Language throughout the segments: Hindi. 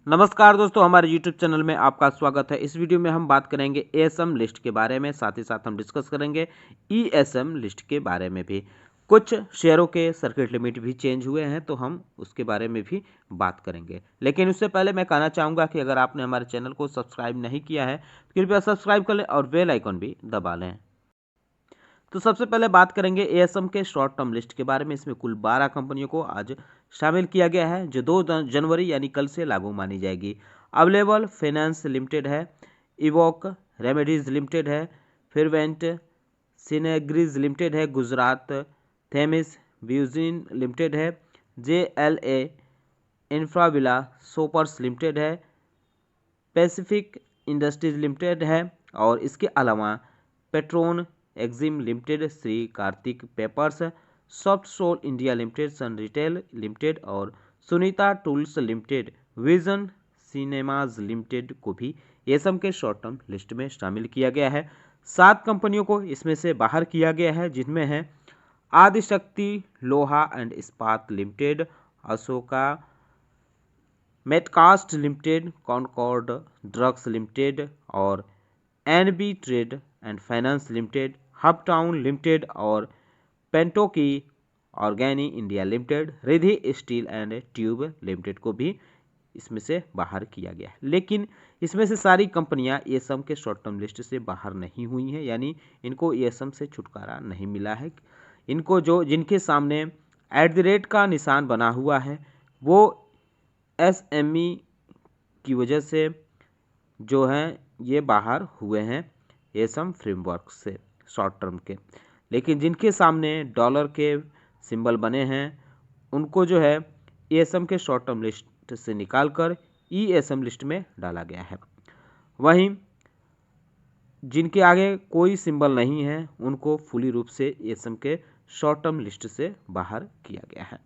नमस्कार दोस्तों, हमारे YouTube चैनल में आपका स्वागत है। इस वीडियो में हम बात करेंगे एएसएम लिस्ट के बारे में, साथ ही साथ हम डिस्कस करेंगे ईएसएम लिस्ट के बारे में भी। कुछ शेयरों के सर्किट लिमिट भी चेंज हुए हैं, तो हम उसके बारे में भी बात करेंगे। लेकिन उससे पहले मैं कहना चाहूँगा कि अगर आपने हमारे चैनल को सब्सक्राइब नहीं किया है, तो कृपया सब्सक्राइब कर लें और बेल आइकन भी दबा लें। तो सबसे पहले बात करेंगे एएसएम के शॉर्ट टर्म लिस्ट के बारे में। इसमें कुल 12 कंपनियों को आज शामिल किया गया है, जो 2 जनवरी यानी कल से लागू मानी जाएगी। अवेलेबल फाइनेंस लिमिटेड है, इवोक रेमेडीज लिमिटेड है, फिरवेंट सिनेग्रीज लिमिटेड है, गुजरात थेमिस ब्यूजिन लिमिटेड है, JLA इंफ्राविला सोपर्स लिमिटेड है, पैसिफिक इंडस्ट्रीज लिमिटेड है और इसके अलावा Patron Exim limited, Shri Kartik Papers, Soft Sol India limited, Sun Retail limited और Sunita Tools limited, Vision Cinemas limited को भी एएसएम के शॉर्ट टर्म लिस्ट में शामिल किया गया है। 7 कंपनियों को इसमें से बाहर किया गया है, जिनमें है आदिशक्ति लोहा एंड इस्पात limited, Ashoka Metcast limited, Concord Drugs limited और NB trade and finance limited, Hubtown limited और Pentokey ऑर्गेनी India limited, Riddhi Steel and Tube limited को भी इसमें से बाहर किया गया है। लेकिन इसमें से सारी कंपनियां एएसएम के शॉर्ट टर्म लिस्ट से बाहर नहीं हुई हैं, यानी इनको एएसएम से छुटकारा नहीं मिला है। इनको जिनके सामने @ का निशान बना हुआ है, वो एसएमई की वजह से जो हैं ये बाहर हुए हैं एएसएम फ्रेमवर्क से शॉर्ट टर्म के। लेकिन जिनके सामने डॉलर के सिंबल बने हैं, उनको जो है एएसएम के शॉर्ट टर्म लिस्ट से निकालकर ईएसएम लिस्ट में डाला गया है। वहीं जिनके आगे कोई सिंबल नहीं है, उनको फुली रूप से एएसएम के शॉर्ट टर्म लिस्ट से बाहर किया गया है।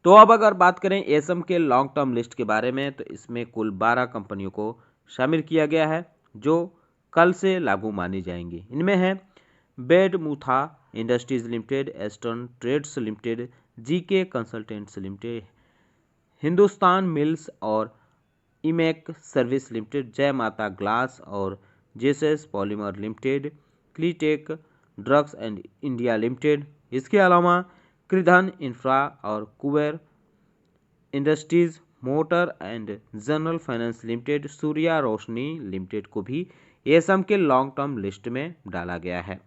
तो अब अगर बात करें एएसएम के लॉन्ग टर्म लिस्ट के बारे में, तो इसमें कुल 12 कंपनियों को शामिल किया गया है, जो कल से लागू मानी जाएंगी। इनमें है Bedmutha industries limited, eastern trades limited, GK consultants limited, Hindustan mills और इमेक service limited, Jai Mata glass और जेसेस पॉलीमर लिमिटेड, क्लीटेक ड्रग्स एंड इंडिया लिमिटेड। इसके अलावा कृधन इंफ्रा और Kuber industries, motor and general finance limited, Surya Roshni limited को भी एएसएम के लॉन्ग टर्म लिस्ट में डाला गया है।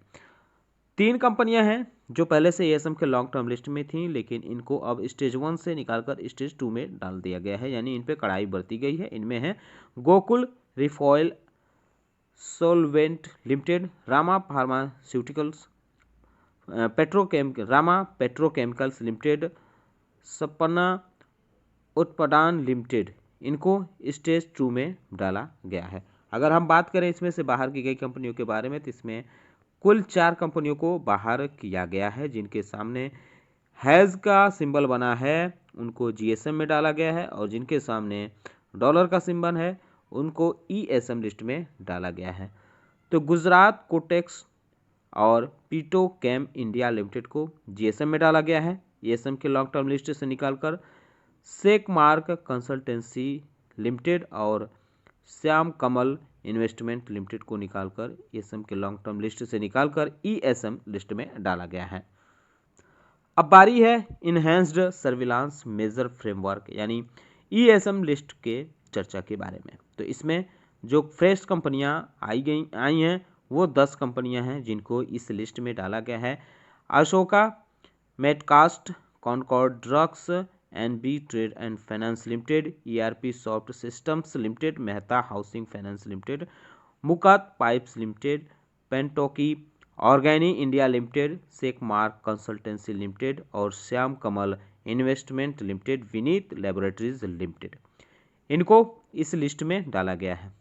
3 कंपनियां हैं जो पहले से एएसएम के लॉन्ग टर्म लिस्ट में थी, लेकिन इनको अब स्टेज 1 से निकालकर स्टेज 2 में डाल दिया गया है, यानी इन पे कड़ाई बरती गई है। इनमें है Gokul refoil solvent limited, Rama pharmaceuticals, Rama petrochemicals limited, Sapna Utpadan limited, इनको स्टेज 2 में डाला गया है। अगर हम बात करें इसमें से बाहर की गई कंपनियों के बारे में, तो इसमें कुल 4 कंपनियों को बाहर किया गया है, जिनके सामने हैज़ का सिंबल बना है, उनको जीएसएम में डाला गया है, और जिनके सामने डॉलर का सिंबल है, उनको ईएसएम लिस्ट में डाला गया है। तो गुजरात कोटेक्स और पीटोकेम इंडिया लिमिटेड को जीएसएम में डाला गया है एएसएम के लॉन्ग टर्म लिस्ट से निकालकर। सेकमार्क कंसल्टेंसी लिमिटेड और श्याम कमल इन्वेस्टमेंट लिमिटेड को निकालकर एएसएम के लॉन्ग टर्म लिस्ट से निकालकर ईएसएम लिस्ट में डाला गया है। अब बारी है इनहेंस्ड सर्विलांस मेजर फ्रेमवर्क यानी ईएसएम लिस्ट के चर्चा के बारे में। तो इसमें जो फ्रेश कंपनियां आई हैं वो 10 कंपनियां हैं, जिनको इस लिस्ट में डाला गया है। Ashoka metcast, concord drugs, NB trade and finance limited, ERP soft systems limited, Mehta housing finance limited, Mukat pipes limited, pentokey ऑर्गेनी India limited, secmark consultancy limited और Shyam Kamal investment limited, Vineet laboratories limited, इनको इस लिस्ट में डाला गया है।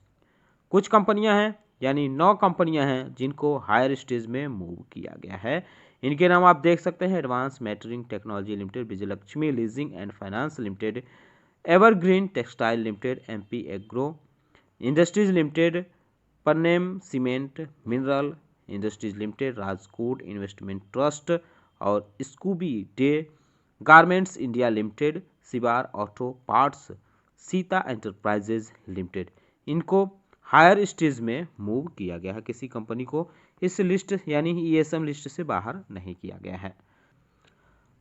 कुछ कंपनियां हैं, यानी 9 कंपनियां हैं, जिनको हायर स्टेज में मूव किया गया है। इनके नाम आप देख सकते हैं: advance metering technology limited, Vijayalakshmi leasing and finance limited, evergreen textile limited, MP agro industries limited, Panyam cement mineral industries limited, Rajkot investment trust और scooby day garments India limited, Sibar auto parts Sita enterprises limited, इनको हायर स्टेज में मूव किया गया है। किसी कंपनी को इस लिस्ट यानी ईएसएम लिस्ट से बाहर नहीं किया गया है।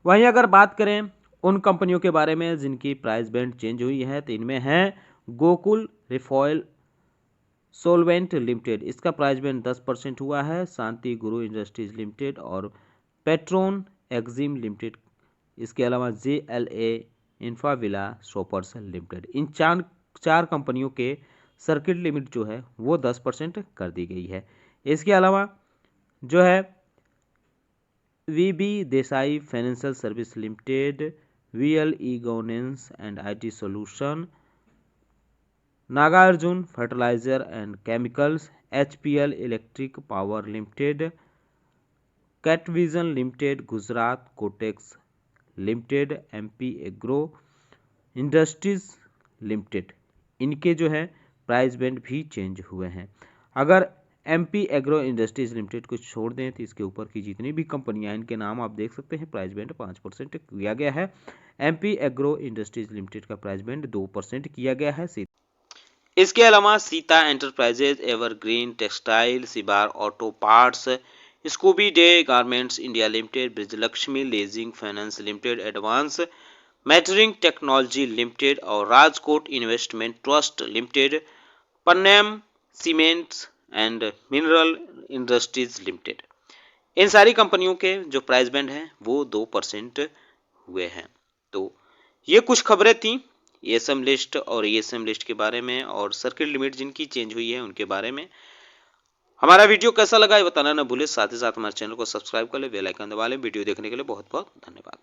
वहीं अगर बात करें उन कंपनियों के बारे में जिनकी प्राइस बैंड चेंज हुई है, तो इनमें है गोकुल रिफॉयल सोलवेंट लिमिटेड, इसका प्राइस बैंड 10% हुआ है। शांति गुरु इंडस्ट्रीज लिमिटेड और पेट्रोन एक्जिम लिमिटेड, इसके अलावा JLA इंफ्राविला शॉपर्स लिमिटेड, इन चार कंपनियों के सर्किट लिमिट जो है वो 10% कर दी गई है। इसके अलावा जो है VB Desai financial service limited, VLE governance and IT solution, Nagarjuna fertilizer and chemicals, HPL electric power limited, catvision limited, Gujarat cotex limited, MP agro industries limited, इनके जो है प्राइस बैंड भी चेंज हुए हैं। अगर MP एग्रो इंडस्ट्रीज लिमिटेड को छोड़ दें तो इसके ऊपर की जितनी भी कंपनियां, इनके नाम आप देख सकते हैं, प्राइस बैंड 5% किया गया है। MP एग्रो इंडस्ट्रीज लिमिटेड का प्राइस बैंड 2% किया गया है। इसके अलावा Sita enterprises, evergreen textile, Sibar auto parts, scooby day garments India limited, Brijlakshmi leasing finance limited, advance metering technology limited और Rajkot investment trust limited, Panyam cements and mineral industries limited, इन सारी कंपनियों के जो प्राइस बैंड हैं वो 2% हुए हैं। तो ये कुछ खबरें थी ईएसएम लिस्ट और ईएसएम लिस्ट के बारे में और सर्किट लिमिट जिनकी चेंज हुई है उनके बारे में। हमारा वीडियो कैसा लगा ये बताना ना भूले, साथ ही साथ हमारे चैनल को सब्सक्राइब कर ले, बेल आइकन दबा ले। वीडियो देखने के लिए बहुत बहुत धन्यवाद।